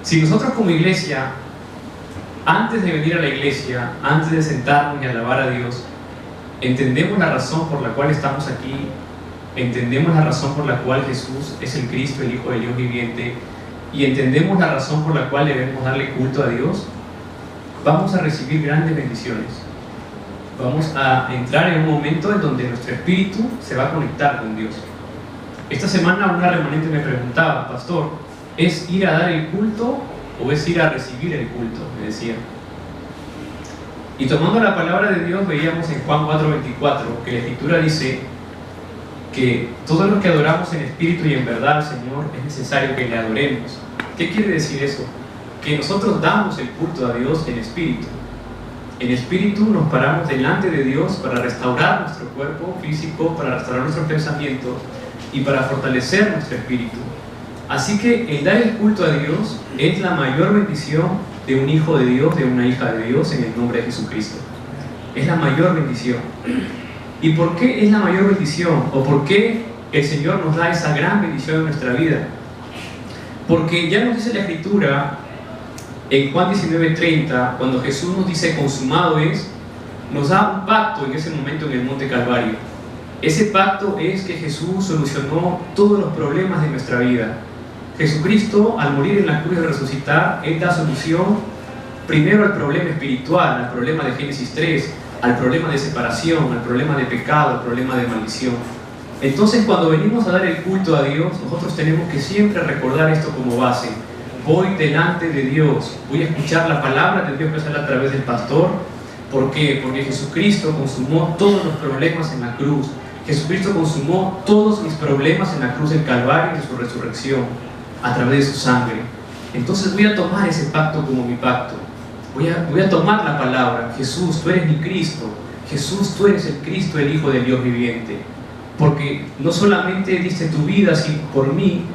Si nosotros como iglesia, antes de venir a la iglesia, antes de sentarnos y alabar a Dios, entendemos la razón por la cual estamos aquí, entendemos la razón por la cual Jesús es el Cristo, el Hijo del Dios viviente, y entendemos la razón por la cual debemos darle culto a Dios, vamos a recibir grandes bendiciones. Vamos a entrar en un momento en donde nuestro espíritu se va a conectar con Dios. Esta semana una remanente me preguntaba: pastor, ¿es ir a dar el culto o es ir a recibir el culto? Me decía. Y tomando la palabra de Dios, veíamos en Juan 4:24 que la Escritura dice que todos los que adoramos en espíritu y en verdad al Señor es necesario que le adoremos. ¿Qué quiere decir eso? Que nosotros damos el culto a Dios en espíritu. En espíritu nos paramos delante de Dios para restaurar nuestro cuerpo físico, para restaurar nuestros pensamientos y para fortalecer nuestro espíritu. Así que el dar el culto a Dios es la mayor bendición de un hijo de Dios, de una hija de Dios, en el nombre de Jesucristo. Es la mayor bendición. ¿Y por qué es la mayor bendición? ¿O por qué el Señor nos da esa gran bendición en nuestra vida? Porque ya nos dice la Escritura en Juan 19:30, cuando Jesús nos dice consumado es, nos da un pacto en ese momento en el Monte Calvario. Ese pacto es que Jesús solucionó todos los problemas de nuestra vida. Jesucristo, al morir en la cruz y resucitar, Él da solución primero al problema espiritual, al problema de Génesis 3, al problema de separación, al problema de pecado, al problema de maldición. Entonces, cuando venimos a dar el culto a Dios, nosotros tenemos que siempre recordar esto como base. Voy delante de Dios, voy a escuchar la palabra de Dios que sale a través del pastor. ¿Por qué? Porque Jesucristo consumó todos los problemas en la cruz. Jesucristo consumó todos mis problemas en la cruz del Calvario y en su resurrección, a través de su sangre. Entonces voy a tomar ese pacto como mi pacto. Voy a tomar la palabra. Jesús, tú eres mi Cristo. Jesús, tú eres el Cristo, el Hijo del Dios viviente. Porque no solamente diste tu vida por mí,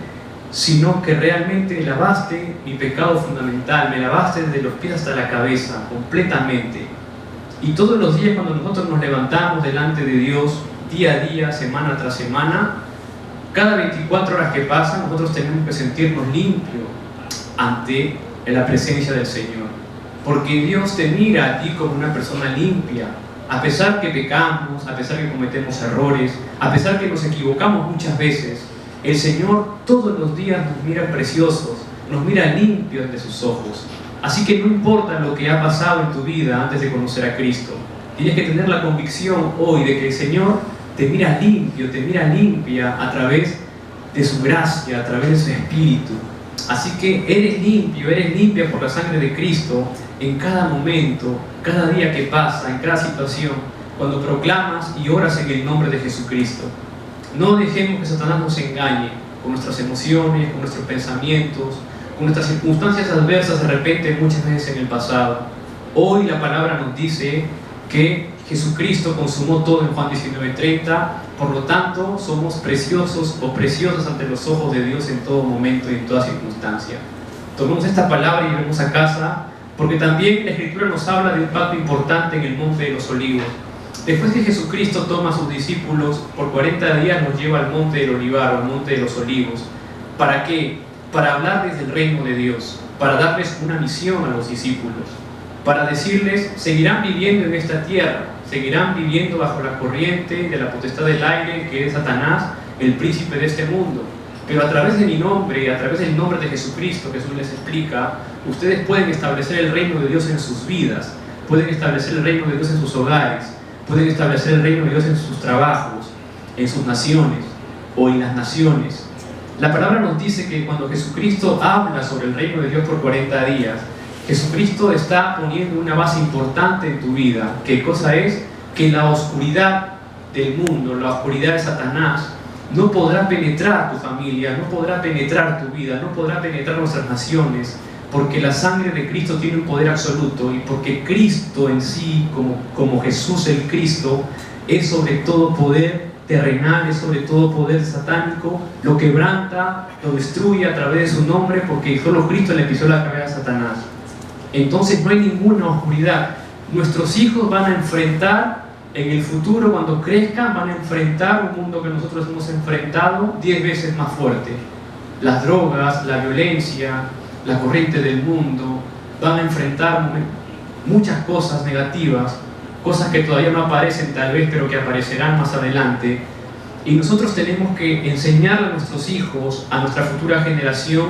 sino que realmente lavaste mi pecado fundamental, me lavaste desde los pies hasta la cabeza, completamente. Y todos los días cuando nosotros nos levantamos delante de Dios, día a día, semana tras semana, cada 24 horas que pasan, nosotros tenemos que sentirnos limpios ante la presencia del Señor. Porque Dios te mira a ti como una persona limpia, a pesar que pecamos, a pesar que cometemos errores, a pesar que nos equivocamos muchas veces. El Señor todos los días nos mira preciosos, nos mira limpios de sus ojos. Así que no importa lo que ha pasado en tu vida antes de conocer a Cristo, tienes que tener la convicción hoy de que el Señor te mira limpio, te mira limpia a través de su gracia, a través de su Espíritu. Así que eres limpio, eres limpia por la sangre de Cristo en cada momento, cada día que pasa, en cada situación, cuando proclamas y oras en el nombre de Jesucristo. No dejemos que Satanás nos engañe con nuestras emociones, con nuestros pensamientos, con nuestras circunstancias adversas de repente muchas veces en el pasado. Hoy la palabra nos dice que Jesucristo consumó todo en Juan 19:30, por lo tanto somos preciosos o preciosas ante los ojos de Dios en todo momento y en toda circunstancia. Tomemos esta palabra y llevemos a casa, porque también la Escritura nos habla de un pacto importante en el Monte de los Olivos. Después que Jesucristo toma a sus discípulos, por 40 días los lleva al Monte del Olivar, al Monte de los Olivos. ¿Para qué? Para hablarles del reino de Dios, para darles una misión a los discípulos, para decirles, seguirán viviendo en esta tierra, seguirán viviendo bajo la corriente de la potestad del aire, que es Satanás, el príncipe de este mundo. Pero a través de mi nombre, a través del nombre de Jesucristo, Jesús les explica, ustedes pueden establecer el reino de Dios en sus vidas, pueden establecer el reino de Dios en sus hogares, pueden establecer el reino de Dios en sus trabajos, en sus naciones o en las naciones. La palabra nos dice que cuando Jesucristo habla sobre el reino de Dios por 40 días, Jesucristo está poniendo una base importante en tu vida. ¿Qué cosa es? Que la oscuridad del mundo, la oscuridad de Satanás, no podrá penetrar tu familia, no podrá penetrar tu vida, no podrá penetrar nuestras naciones, porque la sangre de Cristo tiene un poder absoluto y porque Cristo en sí, como Jesús el Cristo, es sobre todo poder terrenal, es sobre todo poder satánico, lo quebranta, lo destruye a través de su nombre, porque solo Cristo le pisó la cabeza a Satanás. Entonces no hay ninguna oscuridad. Nuestros hijos van a enfrentar en el futuro, cuando crezcan, van a enfrentar un mundo que nosotros hemos enfrentado 10 veces más fuerte. Las drogas, la violencia, la corriente del mundo, van a enfrentar muchas cosas negativas, cosas que todavía no aparecen tal vez, pero que aparecerán más adelante. Y nosotros tenemos que enseñar a nuestros hijos, a nuestra futura generación,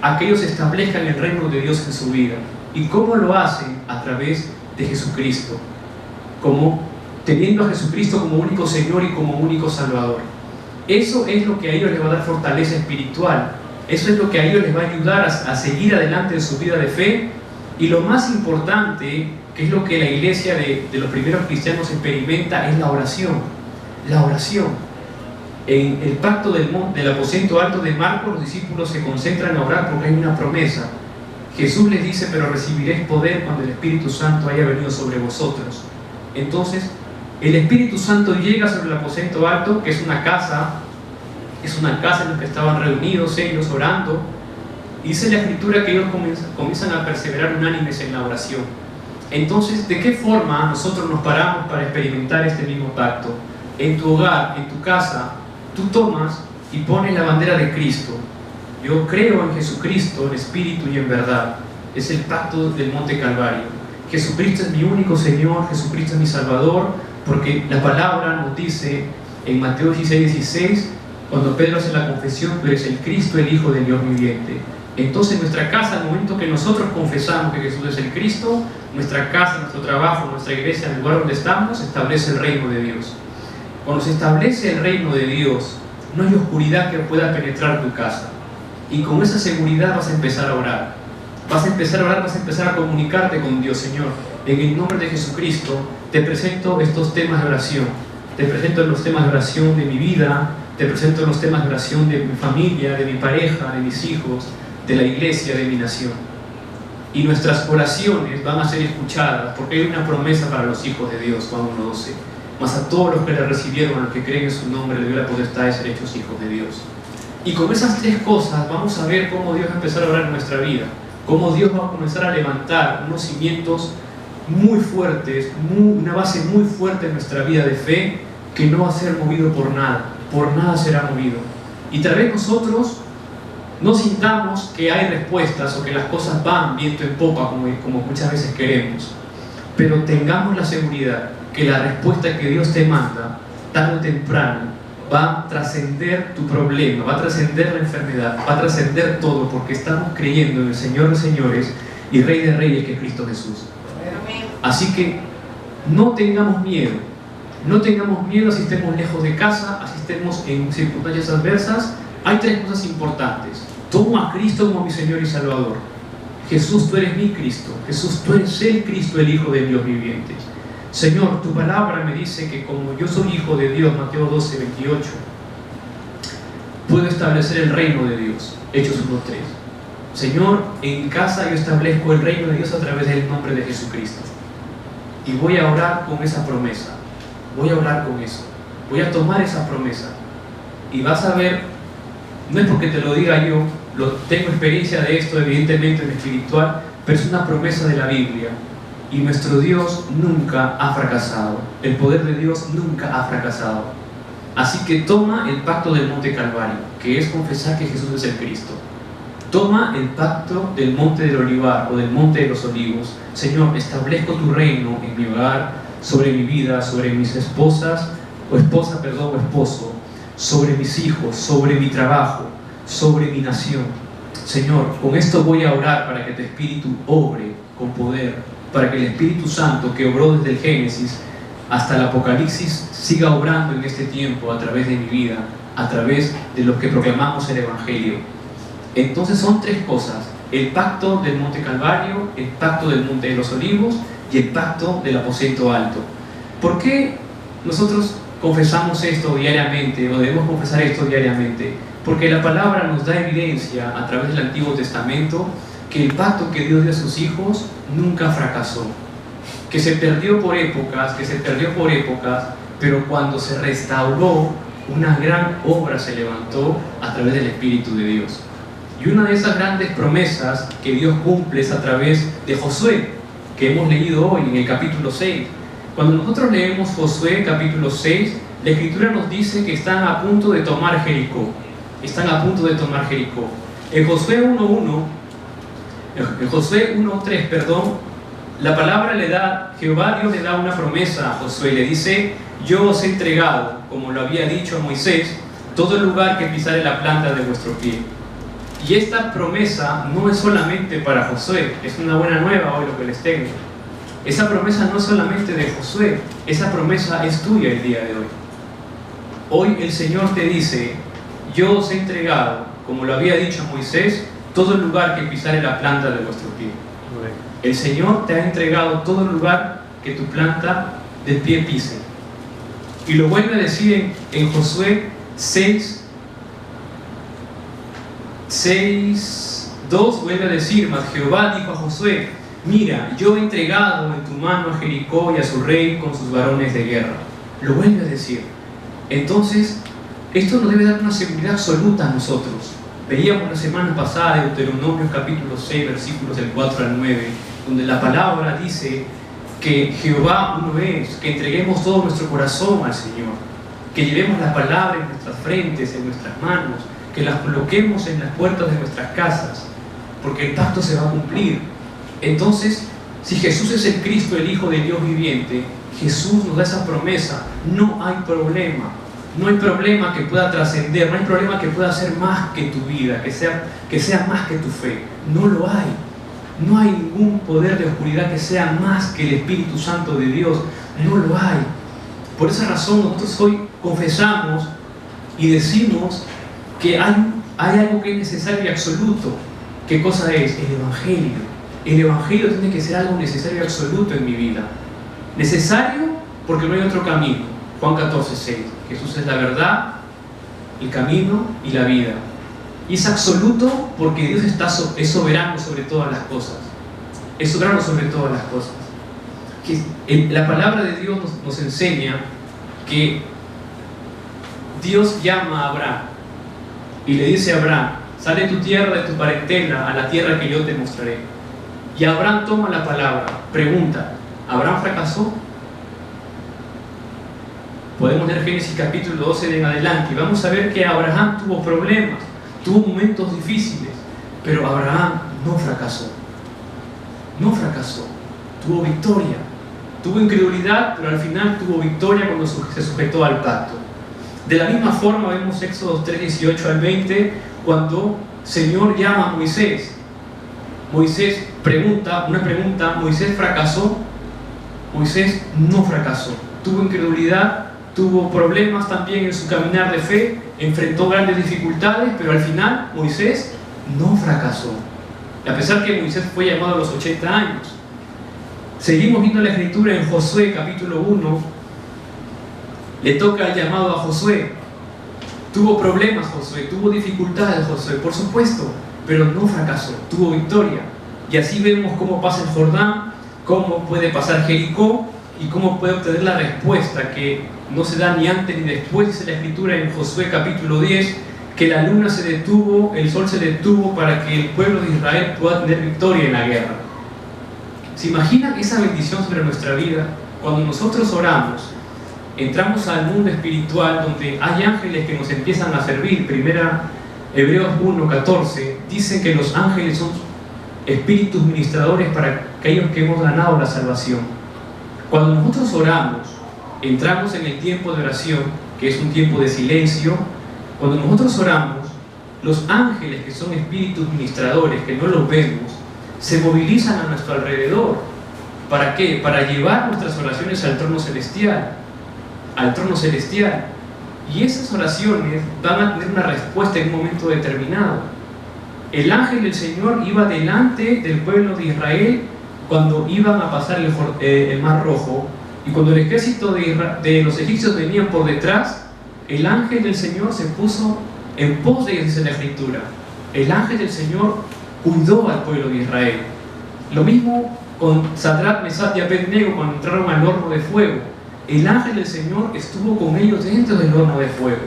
a que ellos establezcan el reino de Dios en su vida. ¿Y cómo lo hacen? A través de Jesucristo, como teniendo a Jesucristo como único Señor y como único Salvador. Eso es lo que a ellos les va a dar fortaleza espiritual. Eso es lo que a ellos les va a ayudar a seguir adelante en su vida de fe. Y lo más importante, que es lo que la iglesia de los primeros cristianos experimenta, es la oración. La oración. En el pacto del aposento alto de Marcos, los discípulos se concentran a orar porque hay una promesa. Jesús les dice: pero recibiréis poder cuando el Espíritu Santo haya venido sobre vosotros. Entonces, el Espíritu Santo llega sobre el aposento alto, que es una casa en la que estaban reunidos ellos orando. Dice la Escritura que ellos comienzan a perseverar unánimes en la oración. Entonces, ¿de qué forma nosotros nos paramos para experimentar este mismo pacto? En tu hogar, en tu casa, tú tomas y pones la bandera de Cristo. Yo creo en Jesucristo, en espíritu y en verdad. Es el pacto del Monte Calvario. Jesucristo es mi único Señor, Jesucristo es mi Salvador, porque la palabra nos dice en Mateo 16:16, cuando Pedro hace la confesión: tú eres el Cristo, el Hijo del Dios viviente. Entonces, en nuestra casa, al momento que nosotros confesamos que Jesús es el Cristo, nuestra casa, nuestro trabajo, nuestra iglesia, el lugar donde estamos, establece el reino de Dios. Cuando se establece el reino de Dios, no hay oscuridad que pueda penetrar tu casa. Y con esa seguridad vas a empezar a orar. Vas a empezar a orar, vas a empezar a comunicarte con Dios. Señor, en el nombre de Jesucristo, te presento estos temas de oración. Te presento los temas de oración de mi vida, te presento los temas de oración de mi familia, de mi pareja, de mis hijos, de la iglesia, de mi nación. Y nuestras oraciones van a ser escuchadas, porque hay una promesa para los hijos de Dios, Juan 1:12. Mas a todos los que le recibieron, a los que creen en su nombre, le dio la potestad de ser hechos hijos de Dios. Y con esas tres cosas vamos a ver cómo Dios va a empezar a obrar en nuestra vida, cómo Dios va a comenzar a levantar unos cimientos muy fuertes, una base muy fuerte en nuestra vida de fe, que no va a ser movido por nada será movido. Y tal vez nosotros no sintamos que hay respuestas o que las cosas van viento en popa como muchas veces queremos, pero tengamos la seguridad que la respuesta que Dios te manda, tarde o temprano, va a trascender tu problema, va a trascender la enfermedad, va a trascender todo, porque estamos creyendo en el Señor de señores y Rey de reyes, que es Cristo Jesús. Así que no tengamos miedo si estemos lejos de casa, así estemos en circunstancias adversas. Hay tres cosas importantes. Tomo a Cristo como mi Señor y Salvador. Jesús, tú eres mi Cristo. Jesús, tú eres el Cristo, el Hijo del Dios viviente. Señor, tu palabra me dice que como yo soy hijo de Dios, Mateo 12:28, puedo establecer el reino de Dios, Hechos 1:3. Señor, en casa yo establezco el reino de Dios a través del nombre de Jesucristo. Y voy a orar con esa promesa. Voy a orar con eso. Voy a tomar esa promesa. Y vas a ver, no es porque te lo diga yo, tengo experiencia de esto, evidentemente, en espiritual, pero es una promesa de la Biblia. Y nuestro Dios nunca ha fracasado. El poder de Dios nunca ha fracasado. Así que toma el pacto del Monte Calvario, que es confesar que Jesús es el Cristo. Toma el pacto del Monte del Olivar o del Monte de los Olivos. Señor, establezco tu reino en mi hogar, sobre mi vida, sobre mis esposo, sobre mis hijos, sobre mi trabajo, sobre mi nación. Señor, con esto voy a orar para que tu Espíritu obre con poder, para que el Espíritu Santo, que obró desde el Génesis hasta el Apocalipsis, siga obrando en este tiempo a través de mi vida, a través de los que proclamamos el Evangelio. Entonces son tres cosas: el pacto del Monte Calvario, el pacto del Monte de los Olivos y el pacto del aposento alto. ¿Por qué nosotros confesamos esto diariamente, o debemos confesar esto diariamente? Porque la palabra nos da evidencia a través del Antiguo Testamento que el pacto que Dios dio a sus hijos nunca fracasó, que se perdió por épocas, pero cuando se restauró, una gran obra se levantó a través del Espíritu de Dios. Y una de esas grandes promesas que Dios cumple es a través de Josué, que hemos leído hoy en el capítulo 6. Cuando nosotros leemos Josué capítulo 6, la Escritura nos dice que están a punto de tomar Jericó. En Josué 1:1 En Josué 1:3, perdón, la palabra Jehová Dios le da una promesa a Josué, le dice: yo os he entregado, como lo había dicho a Moisés, todo el lugar que pisare la planta de vuestro pie. Y esta promesa no es solamente para Josué, es una buena nueva hoy lo que les tengo. Esa promesa no es solamente de Josué, esa promesa es tuya el día de hoy. Hoy el Señor te dice: yo os he entregado, como lo había dicho a Moisés, todo el lugar que pisare la planta de vuestro pie. El Señor te ha entregado todo el lugar que tu planta del pie pise. Y lo vuelve a decir en Josué 6:2, vuelve a decir: mas Jehová dijo a Josué: mira, yo he entregado en tu mano a Jericó y a su rey con sus varones de guerra. Lo vuelve a decir. Entonces, esto nos debe dar una seguridad absoluta a nosotros. Veíamos la semana pasada Deuteronomio capítulo 6, versículos del 4 al 9, donde la palabra dice que Jehová uno es, que entreguemos todo nuestro corazón al Señor, que llevemos la palabra en nuestras frentes, en nuestras manos, que las coloquemos en las puertas de nuestras casas, porque el pacto se va a cumplir. Entonces, si Jesús es el Cristo, el Hijo de Dios viviente, Jesús nos da esa promesa. No hay problema. No hay problema que pueda trascender, no hay problema que pueda ser más que tu vida, que sea más que tu fe. No lo hay. No hay ningún poder de oscuridad que sea más que el Espíritu Santo de Dios. No lo hay. Por esa razón nosotros hoy confesamos y decimos que hay algo que es necesario y absoluto. ¿Qué cosa es? El Evangelio. El Evangelio tiene que ser algo necesario y absoluto en mi vida. Necesario porque no hay otro camino. Juan 14:6. Jesús es la verdad, el camino y la vida. Y es absoluto porque Dios es soberano sobre todas las cosas. Es soberano sobre todas las cosas. La palabra de Dios nos enseña que Dios llama a Abraham y le dice a Abraham: sale de tu tierra, de tu parentela, a la tierra que yo te mostraré. Y Abraham toma la palabra. Pregunta: ¿Abraham fracasó? Podemos leer Génesis capítulo 12 en adelante y vamos a ver que Abraham tuvo problemas, tuvo momentos difíciles, pero Abraham no fracasó. No fracasó. Tuvo victoria. Tuvo incredulidad, pero al final tuvo victoria cuando se sujetó al pacto. De la misma forma vemos Éxodo 3:18 al 20, cuando el Señor llama a Moisés. Moisés pregunta, ¿Moisés fracasó? Moisés no fracasó. Tuvo incredulidad, tuvo problemas también en su caminar de fe, enfrentó grandes dificultades, pero al final Moisés no fracasó. A pesar que Moisés fue llamado a los 80 años. Seguimos viendo la escritura en Josué capítulo 1. Le toca el llamado a Josué. Tuvo problemas Josué, tuvo dificultades Josué, por supuesto, pero no fracasó, tuvo victoria. Y así vemos cómo pasa el Jordán, cómo puede pasar Jericó y cómo puede obtener la respuesta que no se da ni antes ni después. Dice la escritura en Josué capítulo 10 que la luna se detuvo, el sol se detuvo para que el pueblo de Israel pueda tener victoria en la guerra. ¿Se imaginan esa bendición sobre nuestra vida? Cuando nosotros oramos, entramos al mundo espiritual donde hay ángeles que nos empiezan a servir. Primera Hebreos 1:14 dice que los ángeles son espíritus ministradores para aquellos que hemos ganado la salvación. Cuando nosotros oramos, entramos en el tiempo de oración, que es un tiempo de silencio. Cuando nosotros oramos, los ángeles, que son espíritus ministradores, que no los vemos, se movilizan a nuestro alrededor. ¿Para qué? Para llevar nuestras oraciones al trono celestial. Al trono celestial. Y esas oraciones van a tener una respuesta en un momento determinado. El ángel del Señor iba delante del pueblo de Israel cuando iban a pasar el Mar Rojo, y cuando el ejército de los egipcios venían por detrás, el ángel del Señor se puso en pos de ellos, dice la escritura. El ángel del Señor cuidó al pueblo de Israel. Lo mismo con Sadrach, Mesach y Abednego cuando entraron al horno de fuego. El ángel del Señor estuvo con ellos dentro del horno de fuego.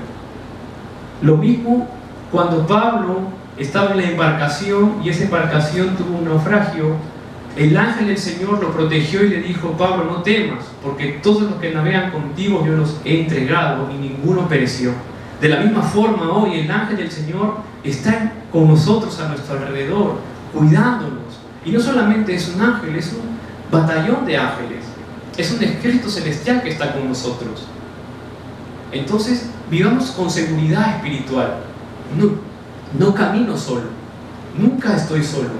Lo mismo cuando Pablo estaba en la embarcación y esa embarcación tuvo un naufragio. El ángel del Señor lo protegió y le dijo: Pablo, no temas, porque todos los que navegan contigo yo los he entregado y ninguno pereció. De la misma forma, hoy el ángel del Señor está con nosotros a nuestro alrededor, cuidándonos. Y no solamente es un ángel, es un batallón de ángeles. Es un ejército celestial que está con nosotros. Entonces, vivamos con seguridad espiritual. No camino solo. Nunca estoy solo.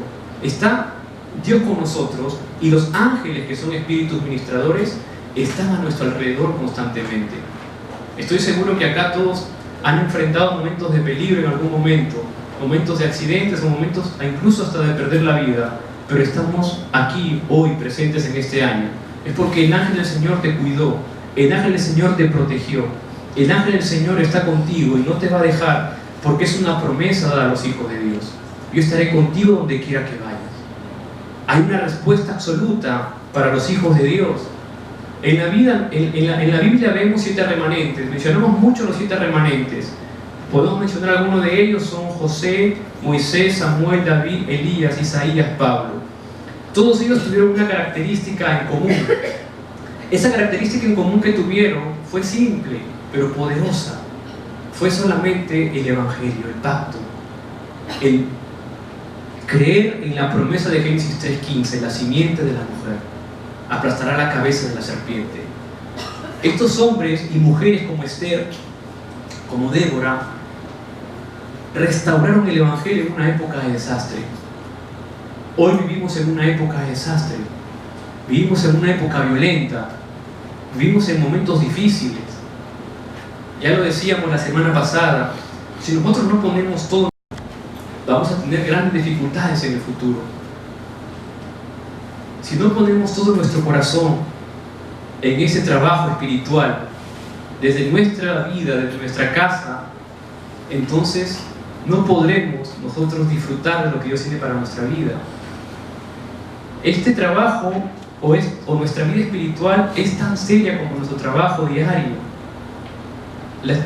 Está Dios con nosotros y los ángeles, que son espíritus ministradores, están a nuestro alrededor constantemente. Estoy seguro que acá todos han enfrentado momentos de peligro en algún momento, momentos de accidentes o momentos incluso hasta de perder la vida, pero estamos aquí hoy presentes en este año. Es porque el ángel del Señor te cuidó, el ángel del Señor te protegió, el ángel del Señor está contigo y no te va a dejar, porque es una promesa dada a los hijos de Dios. Yo estaré contigo donde quiera que vayas. Hay una respuesta absoluta para los hijos de Dios. En la Biblia vemos 7 remanentes, mencionamos mucho los 7 remanentes. Podemos mencionar algunos de ellos, son José, Moisés, Samuel, David, Elías, Isaías, Pablo. Todos ellos tuvieron una característica en común. Esa característica en común que tuvieron fue simple, pero poderosa. Fue solamente el Evangelio, el pacto, el creer en la promesa de Génesis 3:15, la simiente de la mujer aplastará la cabeza de la serpiente. Estos hombres y mujeres como Esther, como Débora, restauraron el Evangelio en una época de desastre. Hoy vivimos en una época de desastre, vivimos en una época violenta, vivimos en momentos difíciles. Ya lo decíamos la semana pasada, si nosotros no ponemos todo, vamos a tener grandes dificultades en el futuro. Si no ponemos todo nuestro corazón en ese trabajo espiritual, desde nuestra vida, desde nuestra casa, entonces no podremos nosotros disfrutar de lo que Dios tiene para nuestra vida. Este trabajo o nuestra vida espiritual es tan seria como nuestro trabajo diario.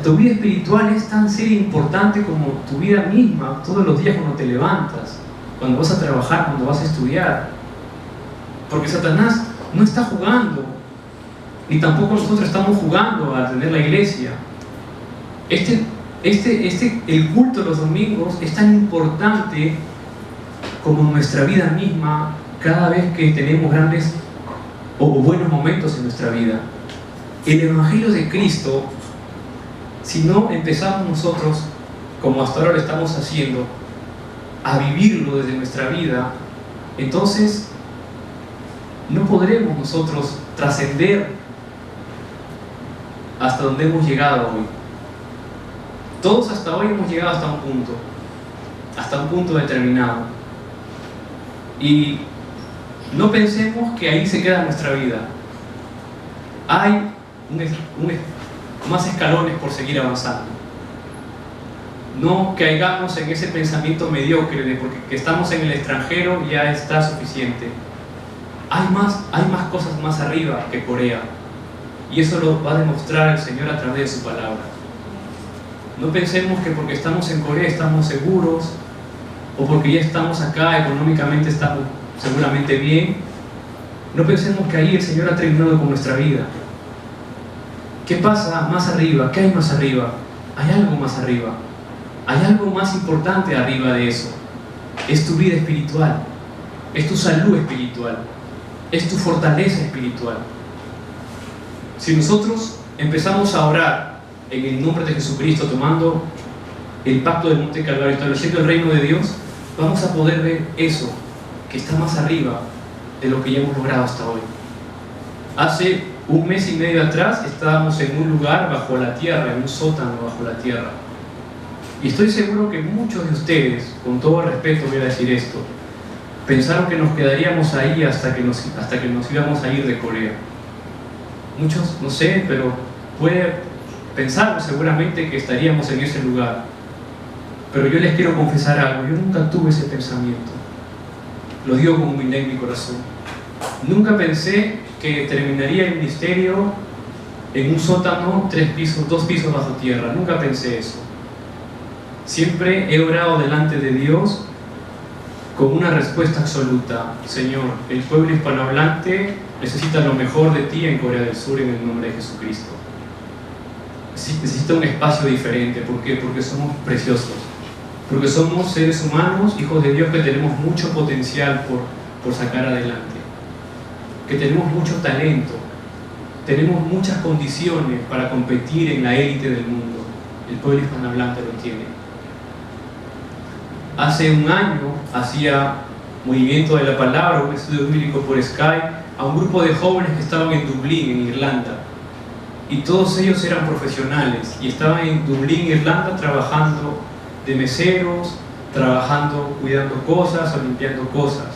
Tu vida espiritual es tan seria e importante como tu vida misma, todos los días cuando te levantas, cuando vas a trabajar, cuando vas a estudiar. Porque Satanás no está jugando, ni tampoco nosotros estamos jugando a tener la iglesia. El culto de los domingos es tan importante como nuestra vida misma cada vez que tenemos grandes o buenos momentos en nuestra vida. El Evangelio de Cristo, si no empezamos nosotros, como hasta ahora lo estamos haciendo, a vivirlo desde nuestra vida, entonces no podremos nosotros trascender hasta donde hemos llegado hoy. Todos hasta hoy hemos llegado hasta un punto determinado. Y no pensemos que ahí se queda nuestra vida. Hay más escalones por seguir avanzando. No caigamos en ese pensamiento mediocre de porque estamos en el extranjero ya está suficiente. Hay más cosas más arriba que Corea, y eso lo va a demostrar el Señor a través de su palabra. No pensemos que porque estamos en Corea estamos seguros, o porque ya estamos acá económicamente estamos seguramente bien. No pensemos que ahí el Señor ha terminado con nuestra vida. ¿Qué pasa más arriba? ¿Qué hay más arriba? Hay algo más arriba. Hay algo más importante arriba de eso. Es tu vida espiritual, es tu salud espiritual, es tu fortaleza espiritual. Si nosotros empezamos a orar en el nombre de Jesucristo, tomando el pacto del Monte Calvario, estableciendo el reino de Dios, vamos a poder ver eso que está más arriba de lo que ya hemos logrado hasta hoy. Hace 1 mes y medio atrás estábamos en un lugar bajo la tierra, en un sótano bajo la tierra. Y estoy seguro que muchos de ustedes, con todo respeto voy a decir esto, pensaron que nos quedaríamos ahí hasta que nos íbamos a ir de Corea. Muchos, no sé, pero puede pensar seguramente que estaríamos en ese lugar. Pero yo les quiero confesar algo, yo nunca tuve ese pensamiento. Lo digo con humildad en mi corazón. Nunca pensé que terminaría el ministerio en un sótano, 2 pisos bajo tierra. Nunca pensé eso. Siempre he orado delante de Dios con una respuesta absoluta. Señor, el pueblo hispanohablante necesita lo mejor de ti en Corea del Sur en el nombre de Jesucristo. Necesita un espacio diferente. ¿Por qué? Porque somos preciosos. porque somos seres humanos, hijos de Dios, que tenemos mucho potencial por sacar adelante, que tenemos mucho talento, tenemos muchas condiciones para competir en la élite del mundo. El pueblo hispanohablante lo tiene. Hace un año hacía Movimiento de la Palabra, un estudio bíblico por Skype, a un grupo de jóvenes que estaban en Dublín, en Irlanda, y todos ellos eran profesionales y estaban en Dublín, Irlanda, trabajando de meseros, trabajando, cuidando cosas o limpiando cosas.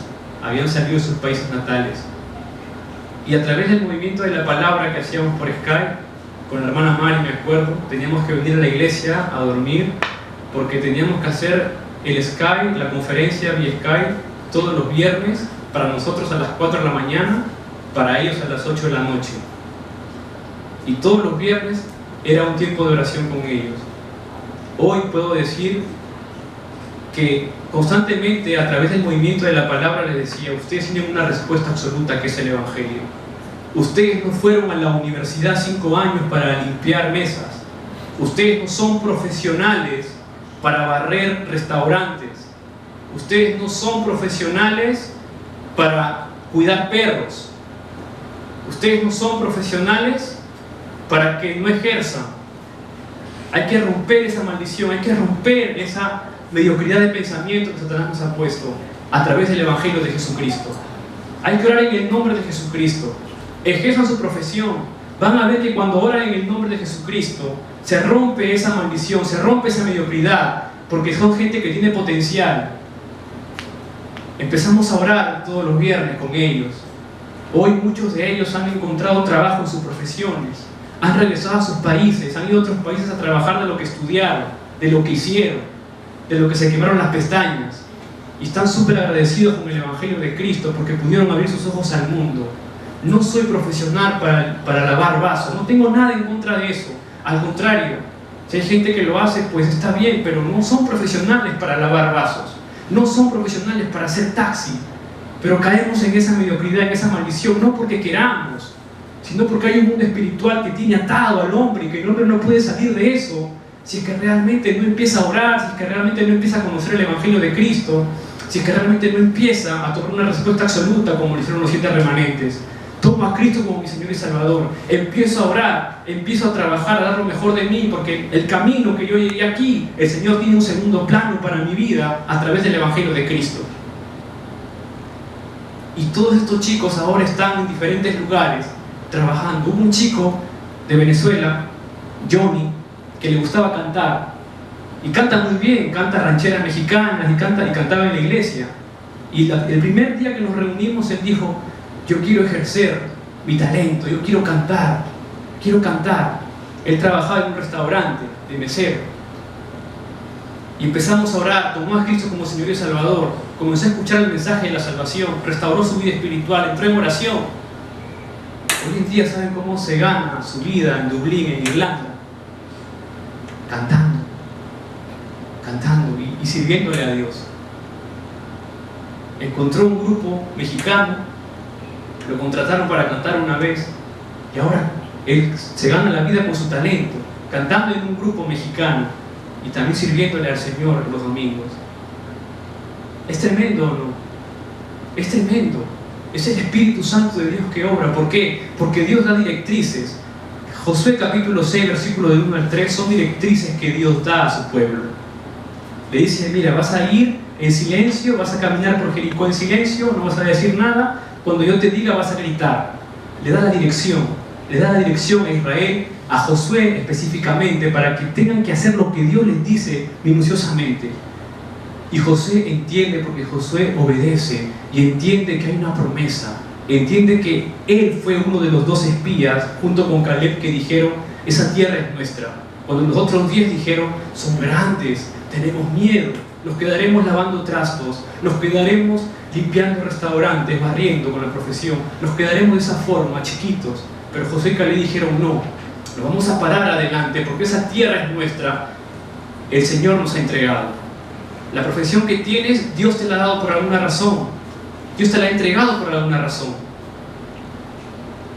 Habían salido de sus países natales. Y a través del Movimiento de la Palabra que hacíamos por Skype, con la hermana Mari, me acuerdo, teníamos que venir a la iglesia a dormir porque teníamos que hacer el Skype, la conferencia vía Skype, todos los viernes, para nosotros a las 4 de la mañana, para ellos a las 8 de la noche. Y todos los viernes era un tiempo de oración con ellos. Hoy puedo decir que constantemente a través del Movimiento de la Palabra les decía: ustedes tienen una respuesta absoluta, que es el Evangelio. Ustedes no fueron a la universidad 5 años para limpiar mesas. Ustedes no son profesionales para barrer restaurantes. Ustedes no son profesionales para cuidar perros. Ustedes no son profesionales para que no ejerzan. Hay que romper esa maldición, hay que romper esa mediocridad de pensamiento que Satanás nos ha puesto a través del Evangelio de Jesucristo. Hay que orar en el nombre de Jesucristo. Ejerzan su profesión. Van a ver que cuando oran en el nombre de Jesucristo se rompe esa maldición, se rompe esa mediocridad, porque son gente que tiene potencial. Empezamos a orar todos los viernes con ellos. Hoy muchos de ellos han encontrado trabajo en sus profesiones, han regresado a sus países, han ido a otros países a trabajar de lo que estudiaron, de lo que hicieron, de lo que se quemaron las pestañas, y están súper agradecidos con el Evangelio de Cristo porque pudieron abrir sus ojos al mundo. No soy profesional para lavar vasos, no tengo nada en contra de eso, al contrario, si hay gente que lo hace, pues está bien, pero no son profesionales para lavar vasos, no son profesionales para hacer taxi, pero caemos en esa mediocridad, en esa maldición, no porque queramos, sino porque hay un mundo espiritual que tiene atado al hombre y que el hombre no puede salir de eso si es que realmente no empieza a orar, si es que realmente no empieza a conocer el Evangelio de Cristo, si es que realmente no empieza a tomar una respuesta absoluta como lo hicieron los 7 remanentes. Tomo a Cristo como mi Señor y Salvador, empiezo a orar, empiezo a trabajar, a dar lo mejor de mí, porque el camino que yo llegué aquí, el Señor tiene un segundo plano para mi vida a través del Evangelio de Cristo. Y todos estos chicos ahora están en diferentes lugares trabajando. Hubo un chico de Venezuela, Johnny, que le gustaba cantar, y canta muy bien, canta rancheras mexicanas y cantaba en la iglesia. Y el primer día que nos reunimos, él dijo: yo quiero ejercer mi talento, yo quiero cantar, quiero cantar. Él trabajaba en un restaurante de mesero. Y empezamos a orar, tomó a Cristo como Señor y Salvador, comenzó a escuchar el mensaje de la salvación, restauró su vida espiritual, entró en oración. Hoy en día, ¿saben cómo se gana su vida en Dublín, en Irlanda? Cantando y sirviéndole a Dios. Encontró un grupo mexicano, lo contrataron para cantar una vez, y ahora él se gana la vida con su talento, cantando en un grupo mexicano y también sirviéndole al Señor los domingos. ¿Es tremendo o no? Es tremendo. Es el Espíritu Santo de Dios que obra. ¿Por qué? Porque Dios da directrices. Josué capítulo 6, versículo del 1 al 3, son directrices que Dios da a su pueblo. Le dice: mira, vas a ir en silencio, vas a caminar por Jericó en silencio, no vas a decir nada, cuando yo te diga vas a gritar. Le da la dirección a Israel, a Josué específicamente, para que tengan que hacer lo que Dios les dice minuciosamente. Y Josué entiende, porque Josué obedece y entiende que hay una promesa, entiende que él fue uno de los 2 espías junto con Caleb que dijeron: esa tierra es nuestra. Cuando los otros 10 dijeron: son grandes, tenemos miedo, nos quedaremos lavando trastos, nos quedaremos limpiando restaurantes, barriendo con la profesión, nos quedaremos de esa forma, chiquitos. Pero Josué y Caleb dijeron: no, nos vamos a parar adelante porque esa tierra es nuestra, el Señor nos ha entregado. La profesión que tienes, Dios te la ha dado por alguna razón, Dios te la ha entregado por alguna razón.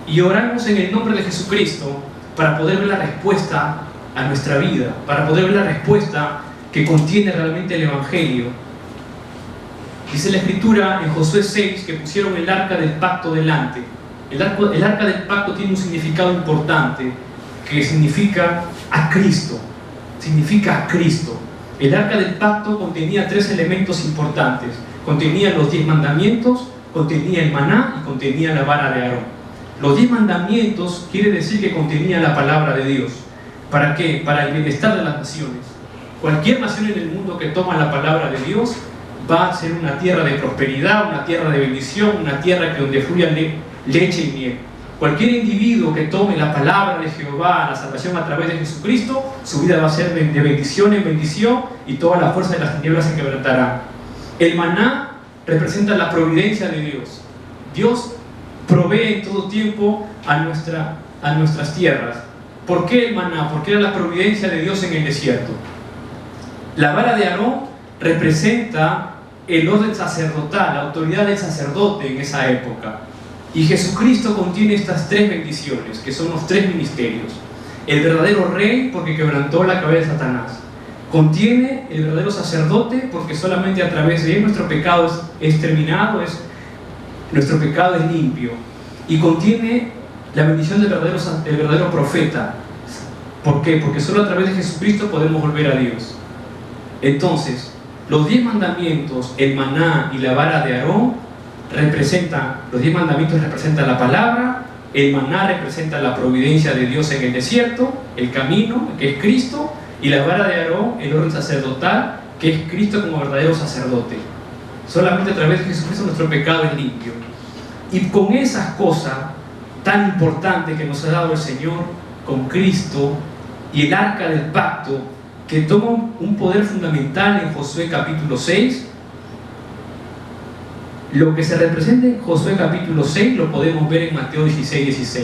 Y oramos en el nombre de Jesucristo para poder ver la respuesta a nuestra vida, para poder ver la respuesta que contiene realmente el Evangelio. Dice la Escritura en Josué 6 que pusieron el arca del pacto delante. El arca del pacto tiene un significado importante, que significa a Cristo. Significa a Cristo. El arca del pacto contenía 3 elementos importantes. Contenía los 10 mandamientos, contenía el maná y contenía la vara de Aarón. Los 10 mandamientos quiere decir que contenía la palabra de Dios. ¿Para qué? Para el bienestar de las naciones. Cualquier nación en el mundo que toma la palabra de Dios va a ser una tierra de prosperidad, una tierra de bendición, una tierra donde fluya leche y miel. Cualquier individuo que tome la palabra de Jehová, la salvación a través de Jesucristo, su vida va a ser de bendición en bendición y toda la fuerza de las tinieblas se quebrantará. El maná representa la providencia de Dios. Dios provee en todo tiempo a nuestras tierras. ¿Por qué el maná? Porque era la providencia de Dios en el desierto. La vara de Aarón representa el orden sacerdotal, la autoridad del sacerdote en esa época. Y Jesucristo contiene estas 3 bendiciones, que son los 3 ministerios. El verdadero rey, porque quebrantó la cabeza de Satanás. Contiene el verdadero sacerdote, porque solamente a través de él nuestro pecado es terminado, nuestro pecado es limpio. Y contiene la bendición del verdadero profeta. ¿Por qué? Porque solo a través de Jesucristo podemos volver a Dios. Entonces, los 10 mandamientos, el maná y la vara de Aarón, los 10 mandamientos representan la palabra, el maná representa la providencia de Dios en el desierto, el camino, que es Cristo, y la vara de Aarón, el orden sacerdotal, que es Cristo como verdadero sacerdote. Solamente a través de Jesucristo nuestro pecado es limpio. Y con esas cosas tan importantes que nos ha dado el Señor, con Cristo y el arca del pacto, que toma un poder fundamental en Josué capítulo 6, lo que se representa en Josué capítulo 6 lo podemos ver en Mateo 16:16.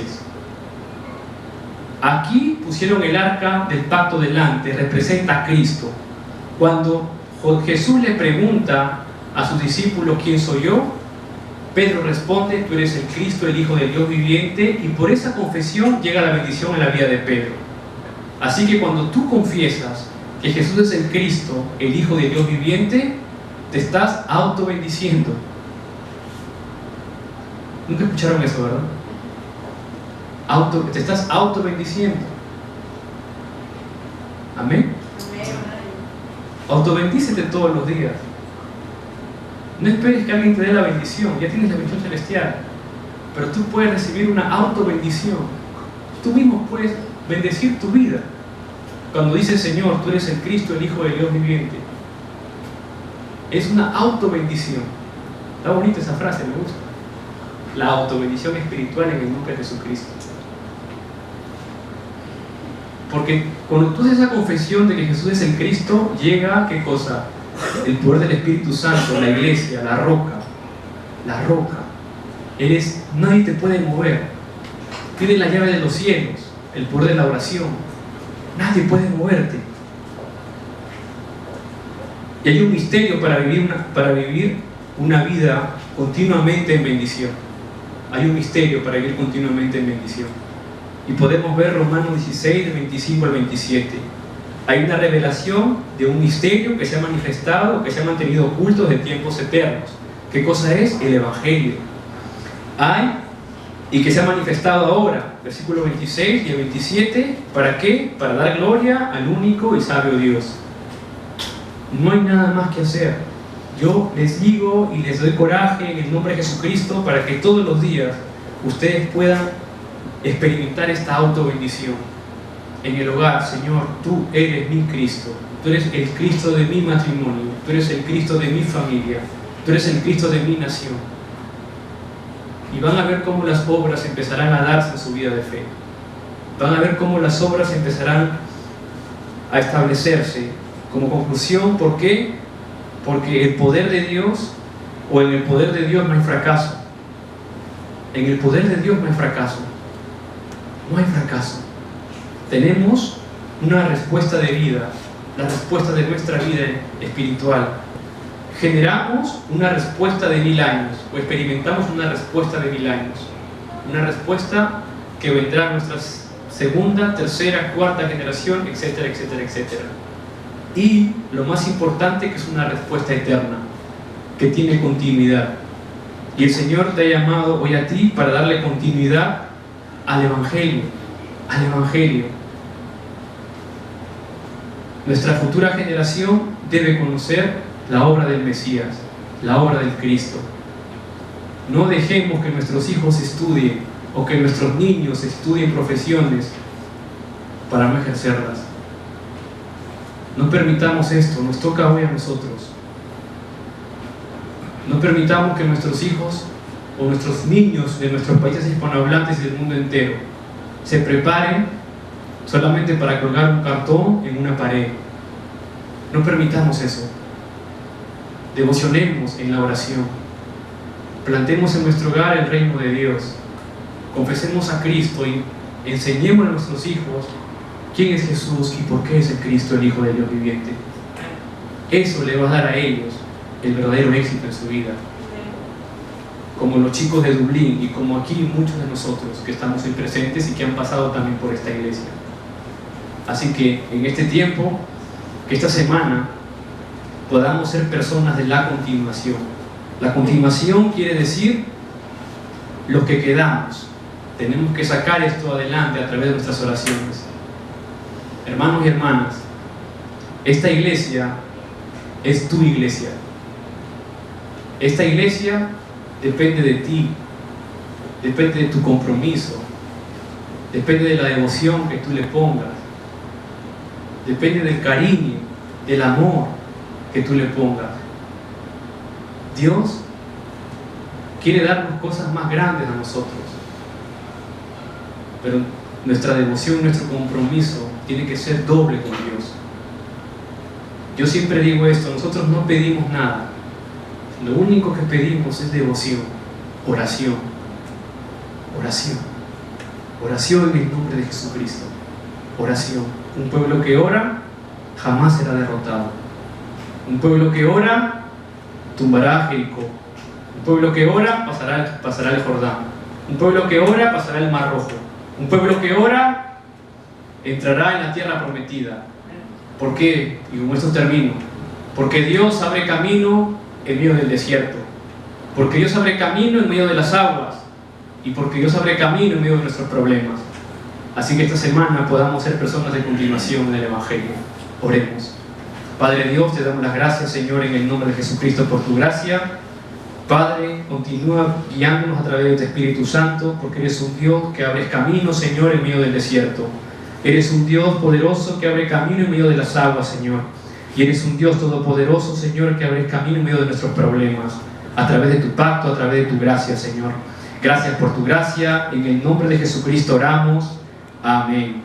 Aquí pusieron el arca del pacto delante, representa a Cristo. Cuando Jesús le pregunta a sus discípulos ¿quién soy yo?, Pedro responde: tú eres el Cristo, el Hijo del Dios viviente, y por esa confesión llega la bendición en la vida de Pedro. Así que cuando tú confiesas que Jesús es el Cristo, el Hijo del Dios viviente, te estás auto-bendiciendo. Nunca escucharon eso, ¿verdad? Te estás auto-bendiciendo. ¿Amén? Auto-bendícete todos los días. No esperes que alguien te dé la bendición, ya tienes la bendición celestial. Pero tú puedes recibir una auto-bendición. Tú mismo puedes bendecir tu vida. Cuando dice Señor, tú eres el Cristo, el Hijo del Dios viviente. Es una auto-bendición. Está bonita esa frase, me gusta. La auto-bendición espiritual en el nombre de Jesucristo. Porque cuando tú haces esa confesión de que Jesús es el Cristo, llega, ¿qué cosa? El poder del Espíritu Santo, la iglesia, la roca. La roca. Nadie te puede mover. Tienes la llave de los cielos, el poder de la oración. Nadie puede moverte. Y hay un misterio para vivir una vida continuamente en bendición. Hay un misterio para vivir continuamente en bendición. Y podemos ver Romanos 16, de 25 al 27. Hay una revelación de un misterio que se ha manifestado, que se ha mantenido oculto desde tiempos eternos. ¿Qué cosa es? El Evangelio. Y que se ha manifestado ahora, versículo 26 y el 27, ¿para qué? Para dar gloria al único y sabio Dios. No hay nada más que hacer. Yo les digo y les doy coraje en el nombre de Jesucristo para que todos los días ustedes puedan experimentar esta auto-bendición. En el hogar, Señor, tú eres mi Cristo. Tú eres el Cristo de mi matrimonio. Tú eres el Cristo de mi familia. Tú eres el Cristo de mi nación. Y van a ver cómo las obras empezarán a darse en su vida de fe. Van a ver cómo las obras empezarán a establecerse. Como conclusión, ¿por qué? Porque el poder de Dios, o en el poder de Dios no hay fracaso. En el poder de Dios no hay fracaso. No hay fracaso. Tenemos una respuesta de vida, la respuesta de nuestra vida espiritual. Generamos una respuesta de 1000 años, o experimentamos una respuesta de 1000 años. Una respuesta que vendrá a nuestra segunda, tercera, cuarta generación, etcétera, etcétera, etcétera. y lo más importante, que es una respuesta eterna, que tiene continuidad. Y el Señor te ha llamado hoy a ti para darle continuidad al Evangelio, al Evangelio. Nuestra futura generación debe conocer la obra del Mesías, la obra del Cristo. No dejemos que nuestros hijos estudien o que nuestros niños estudien profesiones para no ejercerlas. No permitamos esto, nos toca hoy a nosotros. No permitamos que nuestros hijos o nuestros niños de nuestros países hispanohablantes y del mundo entero se preparen solamente para colgar un cartón en una pared. No permitamos eso. Devocionemos en la oración. Plantemos en nuestro hogar el reino de Dios. Confesemos a Cristo y enseñemos a nuestros hijos quién es Jesús y por qué es el Cristo, el Hijo del Dios viviente. Eso le va a dar a ellos el verdadero éxito en su vida. Como los chicos de Dublín y como aquí muchos de nosotros que estamos hoy presentes y que han pasado también por esta iglesia. Así que en este tiempo, que esta semana podamos ser personas de la continuación. La continuación quiere decir los que quedamos. Tenemos que sacar esto adelante a través de nuestras oraciones. Hermanos y hermanas, esta iglesia es tu iglesia. Esta iglesia depende de ti, depende de tu compromiso, depende de la devoción que tú le pongas, depende del cariño, del amor que tú le pongas. Dios quiere darnos cosas más grandes a nosotros, pero nuestra devoción, nuestro compromiso tiene que ser doble con Dios. Yo siempre digo esto, nosotros no pedimos nada. Lo único que pedimos es devoción, oración, oración, oración en el nombre de Jesucristo, oración. Un pueblo que ora jamás será derrotado. Un pueblo que ora tumbará a Jericó. Un pueblo que ora pasará el Jordán. Un pueblo que ora pasará el Mar Rojo. Un pueblo que ora entrará en la tierra prometida. ¿Por qué? Y con esto termino. Porque Dios abre camino en medio del desierto, porque Dios abre camino en medio de las aguas y porque Dios abre camino en medio de nuestros problemas. Así que esta semana podamos ser personas de continuación en el Evangelio. Oremos. Padre Dios, te damos las gracias, Señor, en el nombre de Jesucristo por tu gracia. Padre, continúa guiándonos a través de tu Espíritu Santo, porque eres un Dios que abres camino, Señor, en medio del desierto. Eres un Dios poderoso que abre camino en medio de las aguas, Señor. Y eres un Dios todopoderoso, Señor, que abres camino en medio de nuestros problemas, a través de tu pacto, a través de tu gracia, Señor. Gracias por tu gracia. En el nombre de Jesucristo oramos. Amén.